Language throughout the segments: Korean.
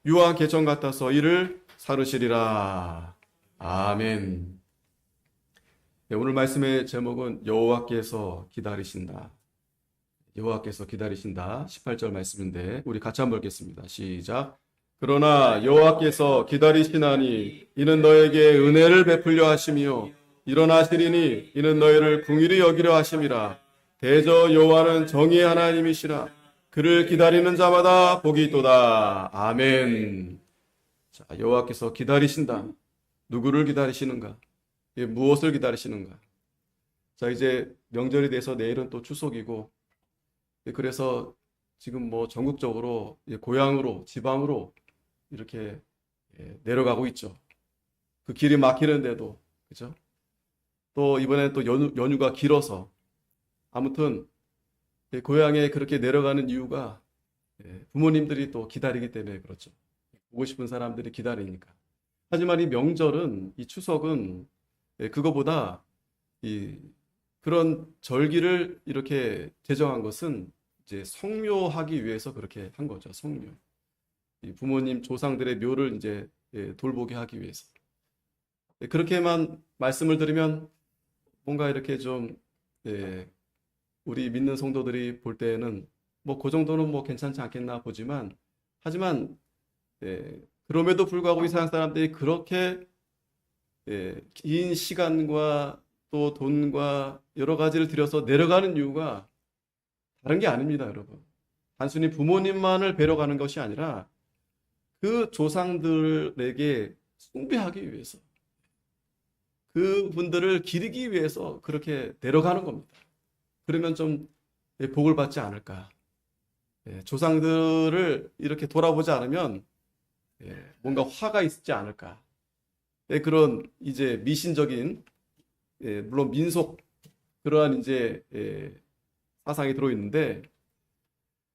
유황 개천 같아서 이를 사르시리라. 아멘. 네, 오늘 말씀의 제목은 여호와께서 기다리신다. 여호와께서 기다리신다. 18절 말씀인데 우리 같이 한번 읽겠습니다. 시작. 그러나 여호와께서 기다리시나니 이는 너에게 은혜를 베풀려 하심이요 일어나시리니 이는 너희를 궁일이 여기려 하심이라. 대저 여호와는 정의의 하나님이시라. 그를 기다리는 자마다 복이 있도다. 아멘. 자, 여호와께서 기다리신다. 누구를 기다리시는가? 무엇을 기다리시는가? 자, 이제 명절이 돼서 내일은 또 추석이고, 그래서 지금 뭐 전국적으로 고향으로, 지방으로 이렇게 내려가고 있죠. 그 길이 막히는데도, 그죠? 또 이번에 또 연휴가 길어서, 아무튼 고향에 그렇게 내려가는 이유가 부모님들이 또 기다리기 때문에 그렇죠. 보고 싶은 사람들이 기다리니까. 하지만 이 명절은, 이 추석은 그거보다 그런 절기를 이렇게 제정한 것은 이제 성묘하기 위해서 그렇게 한 거죠. 성묘. 이 부모님 조상들의 묘를 이제 돌보게 하기 위해서. 그렇게만 말씀을 드리면 뭔가 이렇게 좀 우리 믿는 성도들이 볼 때에는 뭐 그 정도는 뭐 괜찮지 않겠나 보지만, 하지만 그럼에도 불구하고 이 세상 사람들이 그렇게 긴 시간과 또 돈과 여러 가지를 들여서 내려가는 이유가 다른 게 아닙니다, 여러분. 단순히 부모님만을 뵈러 가는 것이 아니라 그 조상들에게 숭배하기 위해서, 그분들을 기리기 위해서 그렇게 내려가는 겁니다. 그러면 좀 복을 받지 않을까. 조상들을 이렇게 돌아보지 않으면 뭔가 화가 있지 않을까. 그런 이제 미신적인, 물론 민속 그러한 이제 사상이 들어있는데,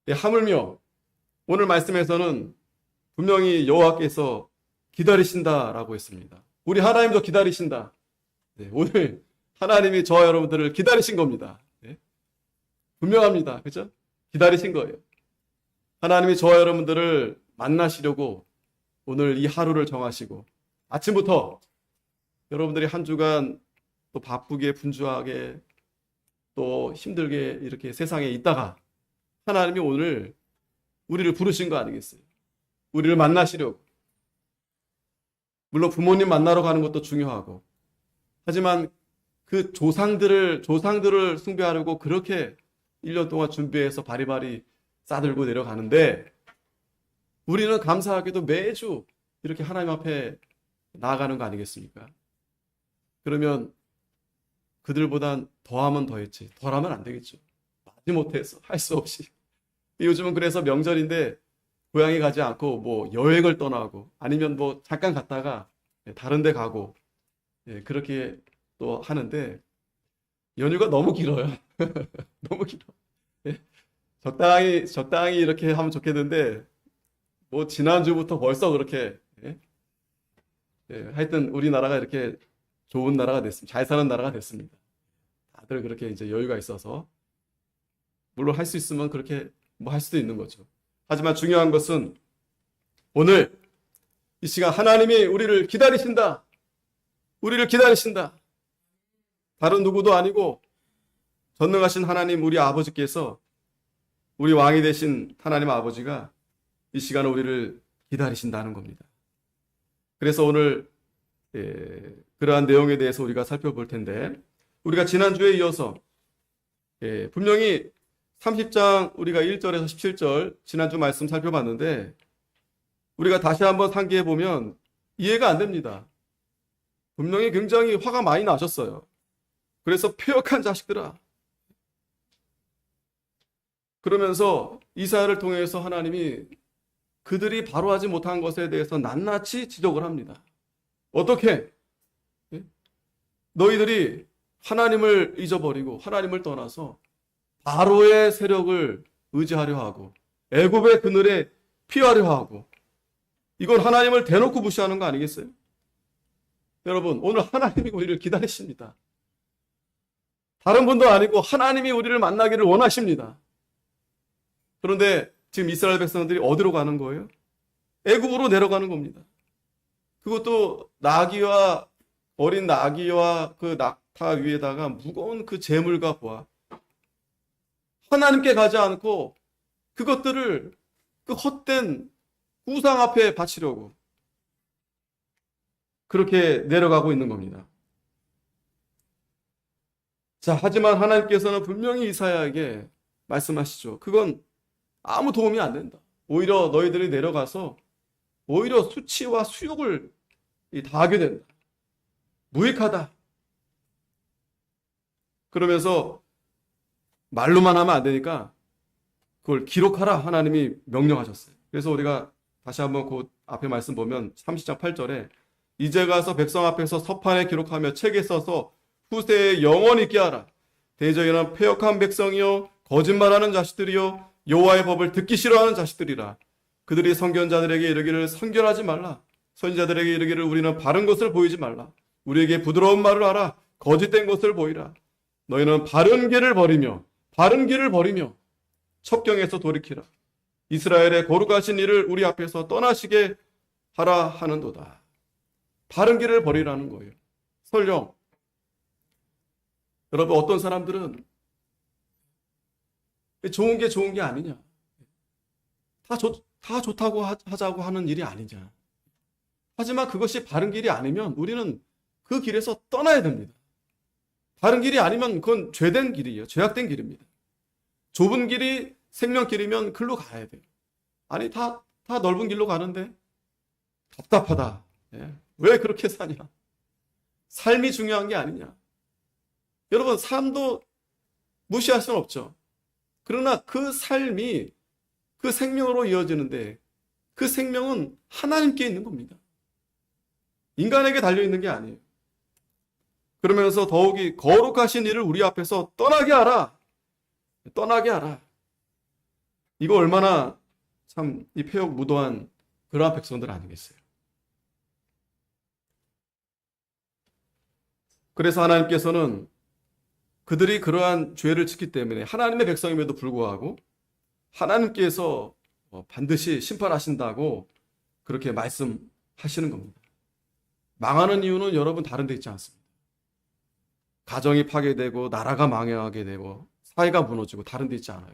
하물며 오늘 말씀에서는 분명히 여호와께서 기다리신다라고 했습니다. 우리 하나님도 기다리신다. 오늘 하나님이 저와 여러분들을 기다리신 겁니다. 분명합니다. 그죠? 기다리신 거예요. 하나님이 저와 여러분들을 만나시려고 오늘 이 하루를 정하시고, 아침부터 여러분들이 한 주간 또 바쁘게 분주하게 또 힘들게 이렇게 세상에 있다가 하나님이 오늘 우리를 부르신 거 아니겠어요? 우리를 만나시려고. 물론 부모님 만나러 가는 것도 중요하고, 하지만 그 조상들을 숭배하려고 그렇게 1년 동안 준비해서 바리바리 싸들고 내려가는데, 우리는 감사하게도 매주 이렇게 하나님 앞에 나아가는 거 아니겠습니까? 그러면 그들보단 더하면 더했지, 덜하면 안 되겠죠. 마지못해서 할 수 없이. 요즘은 그래서 명절인데 고향에 가지 않고 뭐 여행을 떠나고, 아니면 뭐 잠깐 갔다가 다른 데 가고, 그렇게 또 하는데, 연휴가 너무 길어요. 너무 길어. 적당히 이렇게 하면 좋겠는데, 뭐 지난주부터 벌써 그렇게, 하여튼 우리나라가 이렇게 좋은 나라가 됐습니다. 잘 사는 나라가 됐습니다. 다들 그렇게 이제 여유가 있어서, 물론 할 수 있으면 그렇게 뭐 할 수도 있는 거죠. 하지만 중요한 것은 오늘 이 시간 하나님이 우리를 기다리신다. 우리를 기다리신다. 다른 누구도 아니고 전능하신 하나님, 우리 아버지께서, 우리 왕이 되신 하나님 아버지가 이 시간에 우리를 기다리신다는 겁니다. 그래서 오늘 그러한 내용에 대해서 우리가 살펴볼 텐데, 우리가 지난주에 이어서 분명히 30장 우리가 1절에서 17절 지난주 말씀 살펴봤는데, 우리가 다시 한번 상기해 보면 이해가 안 됩니다. 분명히 굉장히 화가 많이 나셨어요. 그래서 패역한 자식들아, 그러면서 이사야를 통해서 하나님이 그들이 바로 하지 못한 것에 대해서 낱낱이 지적을 합니다. 어떻게? 너희들이 하나님을 잊어버리고 하나님을 떠나서 바로의 세력을 의지하려 하고 애굽의 그늘에 피하려 하고, 이건 하나님을 대놓고 무시하는 거 아니겠어요? 여러분, 오늘 하나님이 우리를 기다리십니다. 다른 분도 아니고 하나님이 우리를 만나기를 원하십니다. 그런데 지금 이스라엘 백성들이 어디로 가는 거예요? 애굽으로 내려가는 겁니다. 그것도 어린 나귀와 그 낙타 위에다가 무거운 그 재물과 보화. 하나님께 가지 않고 그것들을 그 헛된 우상 앞에 바치려고 그렇게 내려가고 있는 겁니다. 자, 하지만 하나님께서는 분명히 이사야에게 말씀하시죠. 그건 아무 도움이 안 된다. 오히려 너희들이 내려가서 오히려 수치와 수욕을 당하게 된다. 무익하다. 그러면서 말로만 하면 안 되니까 그걸 기록하라 하나님이 명령하셨어요. 그래서 우리가 다시 한번 그 앞에 말씀 보면 30장 8절에 이제 가서 백성 앞에서 서판에 기록하며 책에 써서 후세에 영원히 있게 하라. 대저희는 패역한 백성이요 거짓말하는 자식들이요 여호와의 법을 듣기 싫어하는 자식들이라. 그들이 선견자들에게 이르기를 선견하지 말라. 선지자들에게 이르기를 우리는 바른 것을 보이지 말라. 우리에게 부드러운 말을 하라. 거짓된 것을 보이라. 너희는 바른 길을 버리며 첩경에서 돌이키라. 이스라엘의 거룩하신 이를 우리 앞에서 떠나시게 하라 하는도다. 바른 길을 버리라는 거예요. 설령 여러분 어떤 사람들은 좋은 게 좋은 게 아니냐, 다 좋다고 하자고 하는 일이 아니냐. 하지만 그것이 바른 길이 아니면 우리는 그 길에서 떠나야 됩니다. 바른 길이 아니면 그건 죄된 길이에요. 죄악된 길입니다. 좁은 길이 생명길이면 글로 가야 돼요. 아니 다 넓은 길로 가는데 답답하다. 왜 그렇게 사냐? 삶이 중요한 게 아니냐? 여러분 삶도 무시할 수는 없죠. 그러나 그 삶이 그 생명으로 이어지는데 그 생명은 하나님께 있는 겁니다. 인간에게 달려있는 게 아니에요. 그러면서 더욱이 거룩하신 이를 우리 앞에서 떠나게 하라. 떠나게 하라. 이거 얼마나 참 이 패역 무도한 그러한 백성들 아니겠어요? 그래서 하나님께서는 그들이 그러한 죄를 짓기 때문에 하나님의 백성임에도 불구하고 하나님께서 반드시 심판하신다고 그렇게 말씀하시는 겁니다. 망하는 이유는 여러분 다른 데 있지 않습니다. 가정이 파괴되고 나라가 망하게 되고 사회가 무너지고 다른 데 있지 않아요.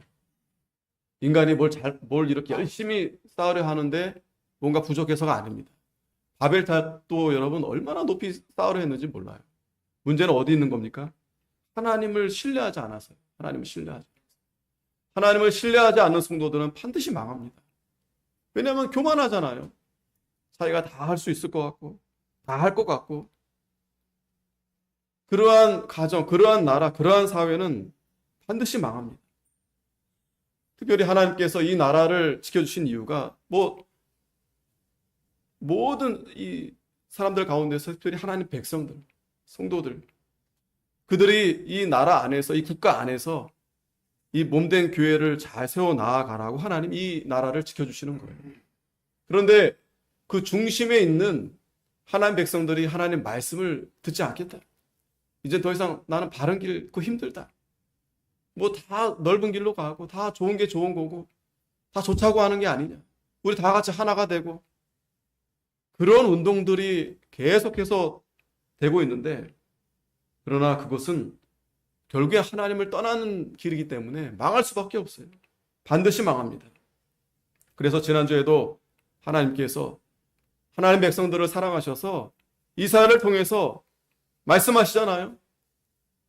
인간이 뭘 이렇게 열심히 쌓으려 하는데 뭔가 부족해서가 아닙니다. 바벨탑도 여러분 얼마나 높이 쌓으려 했는지 몰라요. 문제는 어디 있는 겁니까? 하나님을 신뢰하지 않아서요. 하나님을 신뢰하지 않는 성도들은 반드시 망합니다. 왜냐하면 교만하잖아요. 자기가 다 할 수 있을 것 같고 다 할 것 같고. 그러한 가정, 그러한 나라, 그러한 사회는 반드시 망합니다. 특별히 하나님께서 이 나라를 지켜주신 이유가 모든 이 사람들 가운데서 특별히 하나님 백성들, 성도들, 그들이 이 나라 안에서, 이 국가 안에서 이 몸된 교회를 잘 세워 나아가라고 하나님 이 나라를 지켜주시는 거예요. 그런데 그 중심에 있는 하나님 백성들이 하나님 말씀을 듣지 않겠다. 이제 더 이상 나는 바른 길, 그거 힘들다. 다 넓은 길로 가고 다 좋은 게 좋은 거고 다 좋다고 하는 게 아니냐. 우리 다 같이 하나가 되고 그런 운동들이 계속해서 되고 있는데 그러나 그것은 결국에 하나님을 떠나는 길이기 때문에 망할 수밖에 없어요. 반드시 망합니다. 그래서 지난주에도 하나님께서 하나님 백성들을 사랑하셔서 이사야를 통해서 말씀하시잖아요.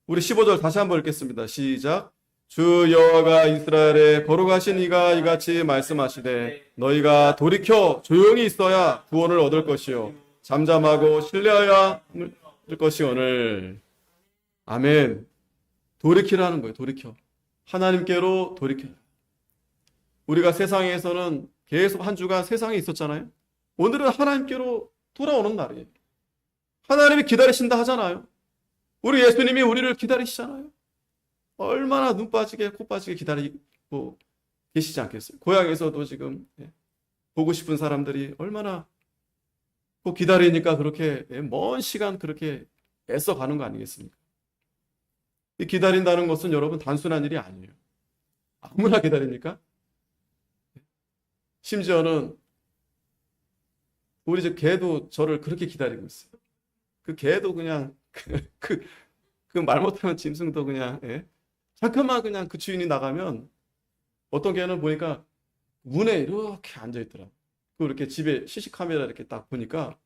우리 15절 다시 한번 읽겠습니다. 시작. 주 여호와가 이스라엘의 거룩하신 이가 이같이 말씀하시되 너희가 돌이켜 조용히 있어야 구원을 얻을 것이요 잠잠하고 신뢰하여야 얻을 것이오늘. 아멘. 돌이키라는 거예요. 돌이켜. 하나님께로 돌이켜. 우리가 세상에서는 계속 한 주간 세상에 있었잖아요. 오늘은 하나님께로 돌아오는 날이에요. 하나님이 기다리신다 하잖아요. 우리 예수님이 우리를 기다리시잖아요. 얼마나 눈 빠지게 코 빠지게 기다리고 계시지 않겠어요? 고향에서도 지금 보고 싶은 사람들이 얼마나 기다리니까 그렇게 먼 시간 그렇게 애써 가는 거 아니겠습니까? 이 기다린다는 것은 여러분 단순한 일이 아니에요. 아무나 기다립니까? 심지어는 우리 집 개도 저를 그렇게 기다리고 있어요. 그 개도 그냥 그 말 못하는 짐승도 그냥 잠깐만 그냥 그 주인이 나가면 어떤 개는 보니까 문에 이렇게 앉아 있더라고. 그 이렇게 집에 시시 카메라 이렇게 딱 보니까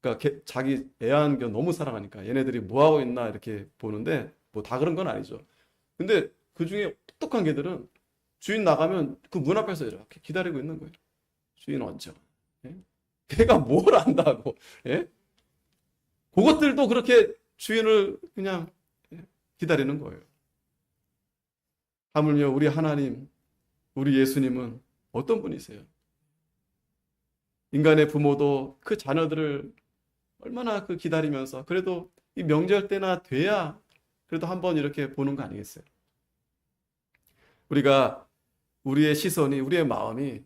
그러니까 자기 애완견 너무 사랑하니까 얘네들이 뭐 하고 있나 이렇게 보는데 뭐 다 그런 건 아니죠. 근데 그 중에 똑똑한 개들은 주인 나가면 그 문 앞에서 이렇게 기다리고 있는 거예요. 주인 언제 와? 걔가 뭘 안다고? 예? 그것들도 그렇게 주인을 그냥 기다리는 거예요. 하물며 우리 하나님, 우리 예수님은 어떤 분이세요? 인간의 부모도 그 자녀들을 얼마나 그 기다리면서 그래도 이 명절 때나 돼야 그래도 한번 이렇게 보는 거 아니겠어요? 우리가 우리의 시선이, 우리의 마음이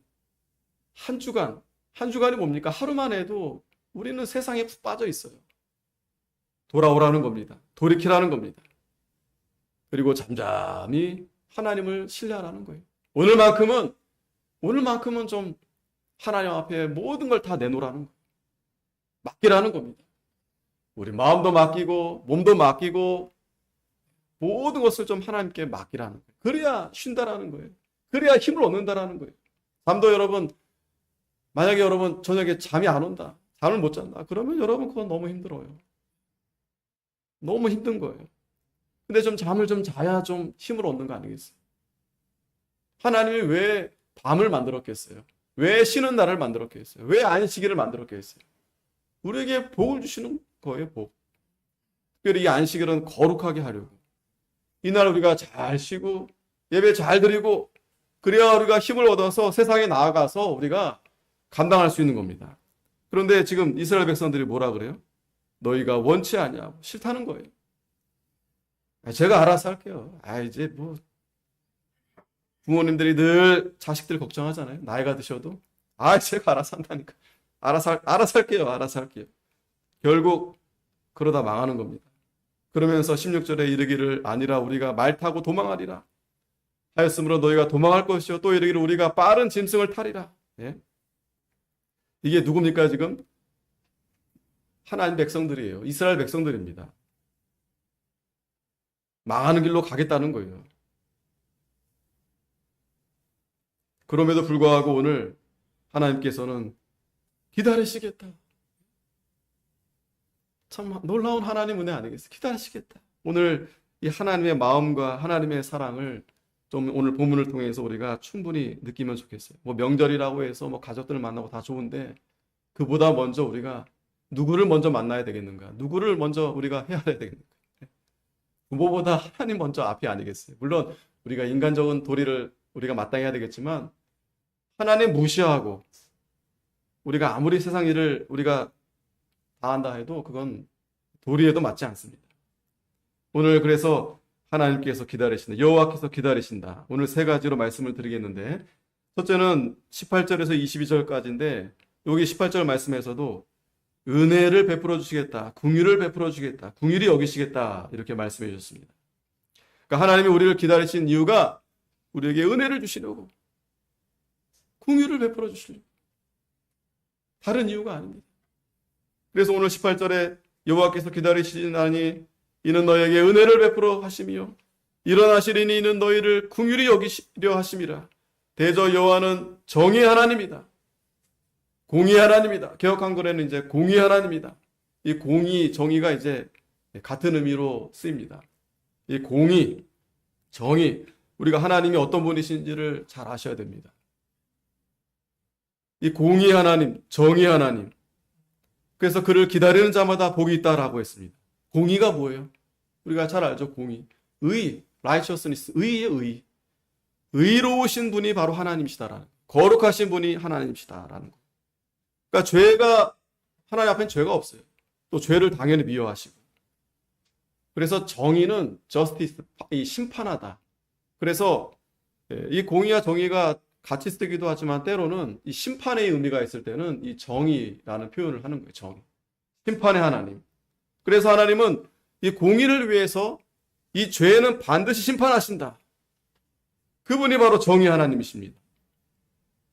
한 주간이 뭡니까? 하루만 해도 우리는 세상에 푹 빠져 있어요. 돌아오라는 겁니다. 돌이키라는 겁니다. 그리고 잠잠히 하나님을 신뢰하라는 거예요. 오늘만큼은 좀 하나님 앞에 모든 걸 다 내놓으라는 거예요. 맡기라는 겁니다. 우리 마음도 맡기고 몸도 맡기고 모든 것을 좀 하나님께 맡기라는 거예요. 그래야 쉰다라는 거예요. 그래야 힘을 얻는다라는 거예요. 잠도 여러분, 만약에 여러분 저녁에 잠이 안 온다, 잠을 못 잔다, 그러면 여러분 그건 너무 힘들어요. 너무 힘든 거예요. 근데 좀 잠을 좀 자야 좀 힘을 얻는 거 아니겠어요? 하나님이 왜 밤을 만들었겠어요? 왜 쉬는 날을 만들었겠어요? 왜 안식일을 만들었겠어요? 우리에게 복을 주시는 거예요, 복. 특별히 이 안식일은 거룩하게 하려고. 이날 우리가 잘 쉬고 예배 잘 드리고 그래야 우리가 힘을 얻어서 세상에 나아가서 우리가 감당할 수 있는 겁니다. 그런데 지금 이스라엘 백성들이 뭐라 그래요? 너희가 원치 않냐? 싫다는 거예요. 제가 알아서 할게요. 이제 뭐 부모님들이 늘 자식들 걱정하잖아요. 나이가 드셔도 제가 알아서 한다니까. 알아서 할게요. 결국 그러다 망하는 겁니다. 그러면서 16절에 이르기를 아니라 우리가 말 타고 도망하리라 하였으므로 너희가 도망할 것이요 또 이르기를 우리가 빠른 짐승을 타리라. 이게 누굽니까 지금? 하나님 백성들이에요. 이스라엘 백성들입니다. 망하는 길로 가겠다는 거예요. 그럼에도 불구하고 오늘 하나님께서는 기다리시겠다. 참 놀라운 하나님 은혜 아니겠어요? 기다리시겠다. 오늘 이 하나님의 마음과 하나님의 사랑을 좀 오늘 본문을 통해서 우리가 충분히 느끼면 좋겠어요. 뭐 명절이라고 해서 뭐 가족들을 만나고 다 좋은데 그보다 먼저 우리가 누구를 먼저 만나야 되겠는가? 누구를 먼저 우리가 헤아려야 되겠는가? 부모보다 하나님 먼저 앞이 아니겠어요? 물론 우리가 인간적인 도리를 우리가 마땅해야 되겠지만 하나님 무시하고 우리가 아무리 세상 일을 우리가 다 한다 해도 그건 도리에도 맞지 않습니다. 오늘 그래서 하나님께서 기다리신다. 여호와께서 기다리신다. 오늘 세 가지로 말씀을 드리겠는데 첫째는 18절에서 22절까지인데 여기 18절 말씀에서도 은혜를 베풀어 주시겠다. 긍휼을 베풀어 주시겠다. 긍휼히 여기시겠다. 이렇게 말씀해 주셨습니다. 그러니까 하나님이 우리를 기다리신 이유가 우리에게 은혜를 주시려고 긍휼을 베풀어 주시려고 다른 이유가 아닙니다. 그래서 오늘 18절에 여호와께서 기다리시나니 이는 너에게 은혜를 베풀어 하심이요 일어나시리니 이는 너희를 긍휼히 여기시려 하심이라. 대저 여호와는 정의 하나님이다. 공의 하나님이다. 개역 한글에는 이제 공의 하나님이다. 이 공의, 정의가 이제 같은 의미로 쓰입니다. 이 공의, 정의, 우리가 하나님이 어떤 분이신지를 잘 아셔야 됩니다. 이 공의 하나님, 정의 하나님. 그래서 그를 기다리는 자마다 복이 있다라고 했습니다. 공의가 뭐예요? 우리가 잘 알죠, 공의. 의, righteousness, 의의 의. 의로우신 분이 바로 하나님이시다라는 거. 거룩하신 분이 하나님이시다라는 거. 그러니까 죄가 하나님 앞에는 죄가 없어요. 또 죄를 당연히 미워하시고. 그래서 정의는 justice, 이 심판하다. 그래서 이 공의와 정의가 같이 쓰기도 하지만 때로는 이 심판의 의미가 있을 때는 이 정의라는 표현을 하는 거예요. 정의. 심판의 하나님. 그래서 하나님은 이 공의를 위해서 이 죄는 반드시 심판하신다. 그분이 바로 정의 하나님이십니다.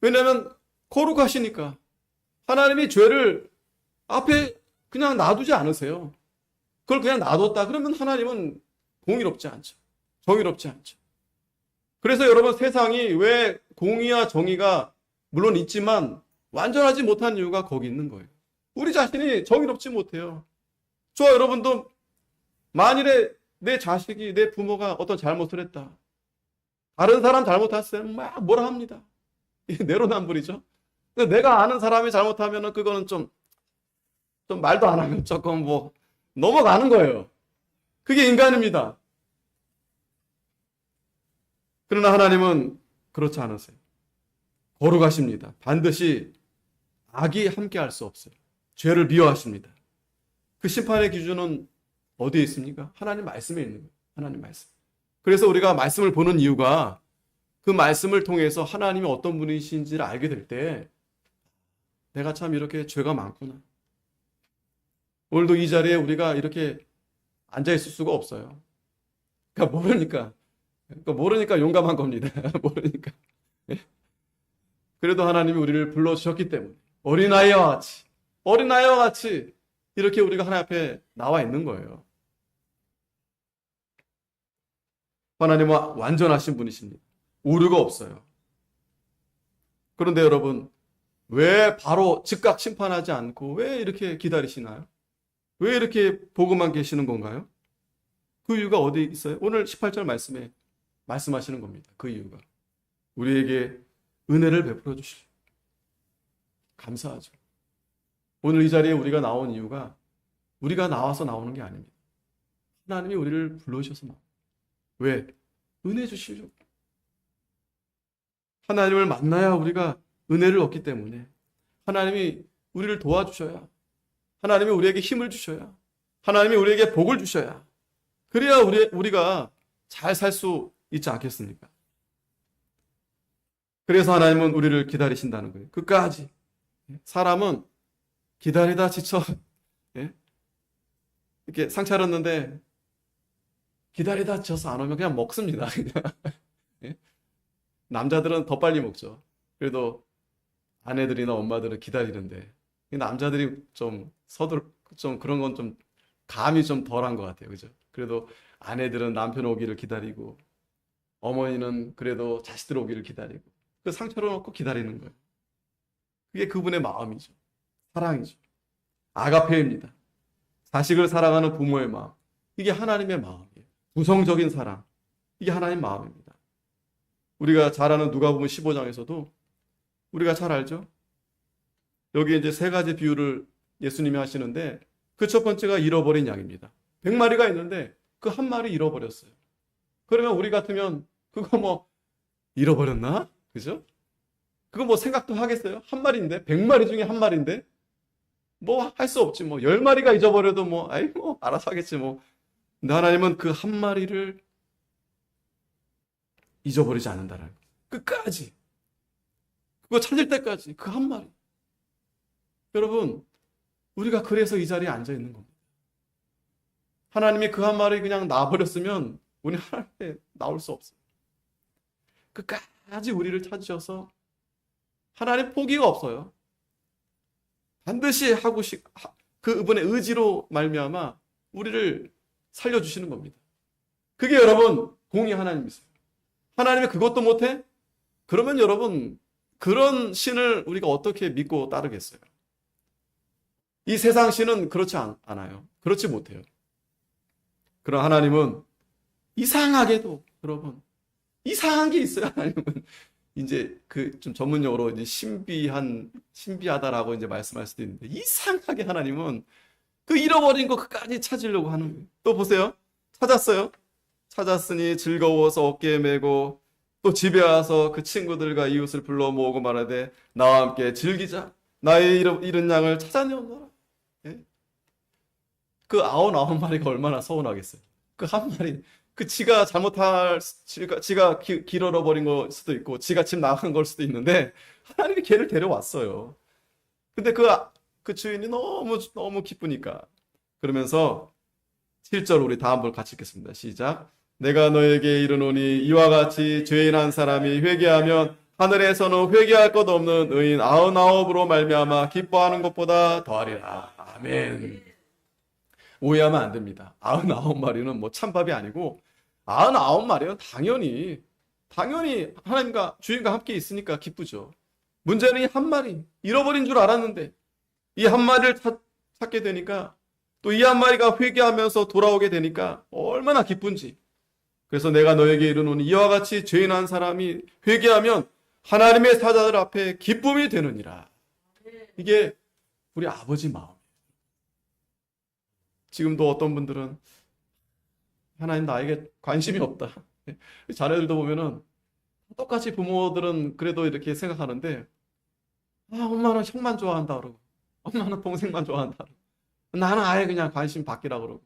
왜냐하면 거룩하시니까. 하나님이 죄를 앞에 그냥 놔두지 않으세요. 그걸 그냥 놔뒀다 그러면 하나님은 공의롭지 않죠. 정의롭지 않죠. 그래서 여러분, 세상이 왜 공의와 정의가 물론 있지만 완전하지 못한 이유가 거기 있는 거예요. 우리 자신이 정의롭지 못해요. 저와 여러분도 만일에 내 자식이, 내 부모가 어떤 잘못을 했다. 다른 사람 잘못했을 때는 막 뭐라 합니다. 이게 내로남불이죠. 내가 아는 사람이 잘못하면은 그거는 좀 말도 안 하면 조금 뭐 넘어가는 거예요. 그게 인간입니다. 그러나 하나님은 그렇지 않으세요. 거룩하십니다. 반드시 악이 함께 할 수 없어요. 죄를 미워하십니다. 그 심판의 기준은 어디에 있습니까? 하나님 말씀에 있는 거예요. 하나님 말씀. 그래서 우리가 말씀을 보는 이유가 그 말씀을 통해서 하나님이 어떤 분이신지를 알게 될 때 내가 참 이렇게 죄가 많구나. 오늘도 이 자리에 우리가 이렇게 앉아있을 수가 없어요. 그러니까 모르니까 용감한 겁니다. 모르니까. 그래도 하나님이 우리를 불러주셨기 때문에 어린아이와 같이 이렇게 우리가 하나님 앞에 나와 있는 거예요. 하나님은 완전하신 분이십니다. 오류가 없어요. 그런데 여러분, 왜 바로 즉각 심판하지 않고 왜 이렇게 기다리시나요? 왜 이렇게 보고만 계시는 건가요? 그 이유가 어디 있어요? 오늘 18절 말씀에 말씀하시는 겁니다. 그 이유가 우리에게 은혜를 베풀어 주시오. 감사하죠. 오늘 이 자리에 우리가 나온 이유가 우리가 나와서 나오는 게 아닙니다. 하나님이 우리를 불러주셔서 나옵니다. 왜? 은혜 주시려고. 하나님을 만나야 우리가 은혜를 얻기 때문에 하나님이 우리를 도와주셔야, 하나님이 우리에게 힘을 주셔야, 하나님이 우리에게 복을 주셔야, 그래야 우리가 잘 살 수 있지 않겠습니까? 그래서 하나님은 우리를 기다리신다는 거예요. 끝까지. 사람은 기다리다 지쳐 이렇게 상 차렸는데 기다리다 지쳐서 안 오면 그냥 먹습니다. 남자들은 더 빨리 먹죠. 그래도 아내들이나 엄마들은 기다리는데 남자들이 좀 그런 건 좀 감이 좀 덜한 것 같아요. 그죠? 그래도 아내들은 남편 오기를 기다리고 어머니는 그래도 자식들 오기를 기다리고 그 상처를 놓고 기다리는 거예요. 그게 그분의 마음이죠. 사랑이죠. 아가페입니다. 자식을 사랑하는 부모의 마음. 이게 하나님의 마음이에요. 구성적인 사랑. 이게 하나님 마음입니다. 우리가 잘 아는 누가복음 15장에서도 우리가 잘 알죠? 여기 이제 세 가지 비유를 예수님이 하시는데 그 첫 번째가 잃어버린 양입니다. 100마리가 있는데 그 한 마리 잃어버렸어요. 그러면 우리 같으면 그거 뭐 잃어버렸나? 그죠? 그거 뭐 생각도 하겠어요? 한 마리인데 100마리 중에 한 마리인데 뭐 할 수 없지. 뭐 10마리가 잊어버려도 뭐 알아서 하겠지 뭐. 근데 하나님은 그 한 마리를 잊어버리지 않는다는 거예요. 끝까지. 그거 찾을 때까지 그 한 마리. 여러분, 우리가 그래서 이 자리에 앉아 있는 겁니다. 하나님이 그 한 마리 그냥 놔버렸으면 우리 하나님께 나올 수 없어요. 끝까지 우리를 찾으셔서 하나님 포기가 없어요. 반드시 그분의 의지로 말미암아 우리를 살려주시는 겁니다. 그게 여러분 공의 하나님이세요. 하나님이 그것도 못해? 그러면 여러분 그런 신을 우리가 어떻게 믿고 따르겠어요? 이 세상 신은 그렇지 않아요. 그렇지 못해요. 그러나 하나님은 이상하게도 여러분 이상한 게 있어요. 하나님은 이제 그 좀 전문용어로 이제 신비하다라고 이제 말씀할 수도 있는데 이상하게 하나님은 그 잃어버린 거 끝까지 찾으려고 하는 거예요. 또 보세요. 찾았어요. 찾았으니 즐거워서 어깨에 메고 또 집에 와서 그 친구들과 이웃을 불러 모으고 말하되 나와 함께 즐기자. 나의 잃은 양을 찾아내었노라. 예? 그 99마리가 얼마나 서운하겠어요. 그 한 마리, 지가 지가 길 잃어버린 걸 수도 있고 지가 집 나간 걸 수도 있는데 하나님이 걔를 데려왔어요. 근데 그 주인이 너무 기쁘니까 그러면서 7절 우리 다 한번 같이 읽겠습니다. 시작. 내가 너에게 이르노니 이와 같이 죄인한 사람이 회개하면 하늘에서는 회개할 것 없는 의인 99으로 말미암아 기뻐하는 것보다 더하리라. 아멘. 오해하면 안 됩니다. 99마리는 뭐 찬밥이 아니고 99마리는 당연히 하나님과 주인과 함께 있으니까 기쁘죠. 문제는 이 한 마리 잃어버린 줄 알았는데 이 한 마리를 찾게 되니까 또 이 한 마리가 회개하면서 돌아오게 되니까 얼마나 기쁜지. 그래서 내가 너에게 이르노니 이와 같이 죄인 한 사람이 회개하면 하나님의 사자들 앞에 기쁨이 되느니라. 이게 우리 아버지 마음. 지금도 어떤 분들은 하나님 나에게 관심이 없다. 자녀들도 보면은 똑같이 부모들은 그래도 이렇게 생각하는데 엄마는 형만 좋아한다 그러고 엄마는 동생만 좋아한다 그러고 나는 아예 그냥 관심 받기라 그러고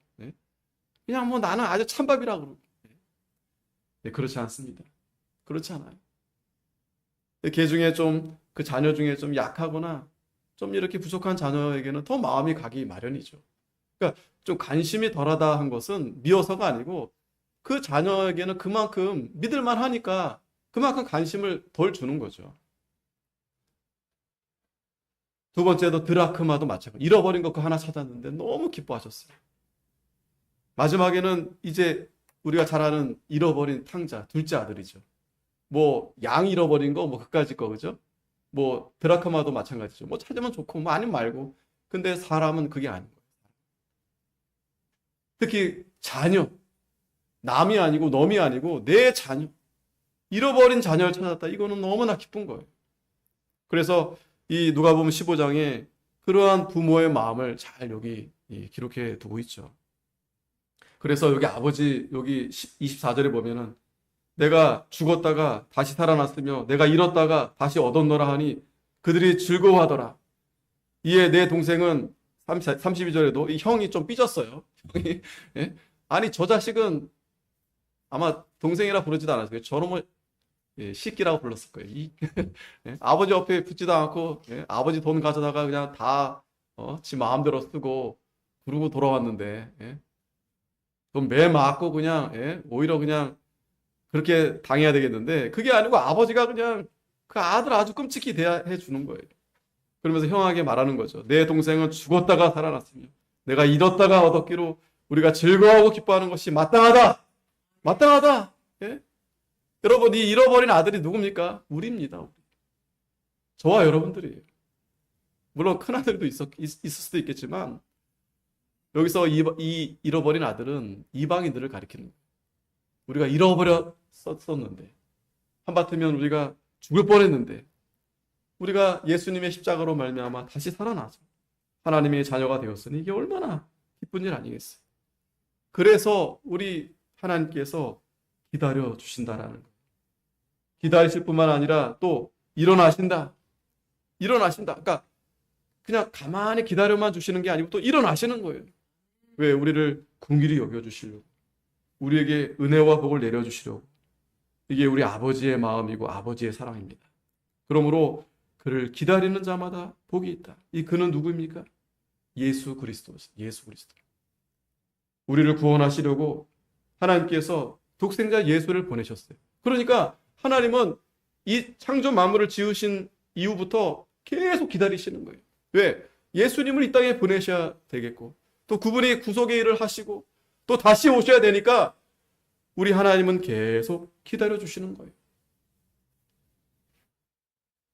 그냥 뭐 나는 아주 찬밥이라 그러고 그렇지 않습니다. 그렇지 않아요. 걔 중에 좀 그 자녀 중에 좀 약하거나 좀 이렇게 부족한 자녀에게는 더 마음이 가기 마련이죠. 그러니까 좀 관심이 덜하다 한 것은 미워서가 아니고 그 자녀에게는 그만큼 믿을만 하니까 그만큼 관심을 덜 주는 거죠. 두 번째도 드라크마도 마찬가지. 잃어버린 거 그 하나 찾았는데 너무 기뻐하셨어요. 마지막에는 이제 우리가 잘 아는 잃어버린 탕자, 둘째 아들이죠. 뭐 양 잃어버린 거 뭐 그까짓 거 그죠? 뭐 드라크마도 마찬가지죠. 뭐 찾으면 좋고 뭐 아니면 말고. 근데 사람은 그게 아닌 거예요. 특히 자녀, 남이 아니고 놈이 아니고 내 자녀, 잃어버린 자녀를 찾았다. 이거는 너무나 기쁜 거예요. 그래서 이 누가복음 15장에 그러한 부모의 마음을 잘 여기 기록해 두고 있죠. 그래서 여기 아버지 여기 24절에 보면은 내가 죽었다가 다시 살아났으며 내가 잃었다가 다시 얻었노라 하니 그들이 즐거워하더라. 이에 내 동생은 32절에도 이 형이 좀 삐졌어요. 형이 아니 저 자식은 아마 동생이라 부르지도 않았어요. 저놈을 시끼라고 불렀을 거예요. 아버지 옆에 붙지도 않고 아버지 돈 가져다가 그냥 다 지 마음대로 쓰고 그러고 돌아왔는데 돈 매 맞고 그냥 오히려 그냥 그렇게 당해야 되겠는데 그게 아니고 아버지가 그냥 그 아들 아주 끔찍히 대해 주는 거예요. 그러면서 형에게 말하는 거죠. 내 동생은 죽었다가 살아났으며 내가 잃었다가 얻었기로 우리가 즐거워하고 기뻐하는 것이 마땅하다. 마땅하다. 여러분 이 잃어버린 아들이 누굽니까? 우리입니다. 우리. 저와 여러분들이에요. 물론 큰아들도 있을 수도 있겠지만 여기서 이 잃어버린 아들은 이방인들을 가리키는 거예요. 우리가 잃어버렸었는데 한바탕면 우리가 죽을 뻔했는데 우리가 예수님의 십자가로 말미암아 다시 살아나서 하나님의 자녀가 되었으니 이게 얼마나 기쁜 일 아니겠어요. 그래서 우리 하나님께서 기다려 주신다라는 거예요. 기다리실 뿐만 아니라 또 일어나신다. 그러니까 그냥 가만히 기다려만 주시는 게 아니고 또 일어나시는 거예요. 왜? 우리를 긍휼히 여겨주시려고. 우리에게 은혜와 복을 내려주시려고. 이게 우리 아버지의 마음이고 아버지의 사랑입니다. 그러므로 그를 기다리는 자마다 복이 있다. 이 그는 누구입니까? 예수 그리스도. 우리를 구원하시려고 하나님께서 독생자 예수를 보내셨어요. 그러니까 하나님은 이 창조 만물을 지으신 이후부터 계속 기다리시는 거예요. 왜? 예수님을 이 땅에 보내셔야 되겠고 또 그분이 구속의 일을 하시고 또 다시 오셔야 되니까 우리 하나님은 계속 기다려 주시는 거예요.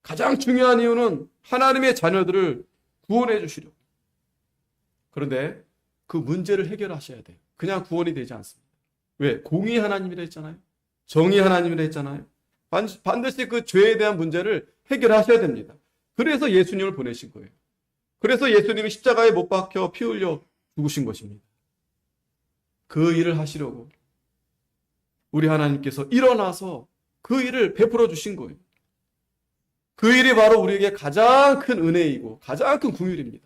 가장 중요한 이유는 하나님의 자녀들을 구원해 주시려고. 그런데 그 문제를 해결하셔야 돼요. 그냥 구원이 되지 않습니다. 왜? 공의 하나님이라 했잖아요. 정의 하나님이라 했잖아요. 반드시 그 죄에 대한 문제를 해결하셔야 됩니다. 그래서 예수님을 보내신 거예요. 그래서 예수님이 십자가에 못 박혀 피 흘려 죽으신 것입니다. 그 일을 하시려고 우리 하나님께서 일어나서 그 일을 베풀어 주신 거예요. 그 일이 바로 우리에게 가장 큰 은혜이고 가장 큰 긍휼입니다.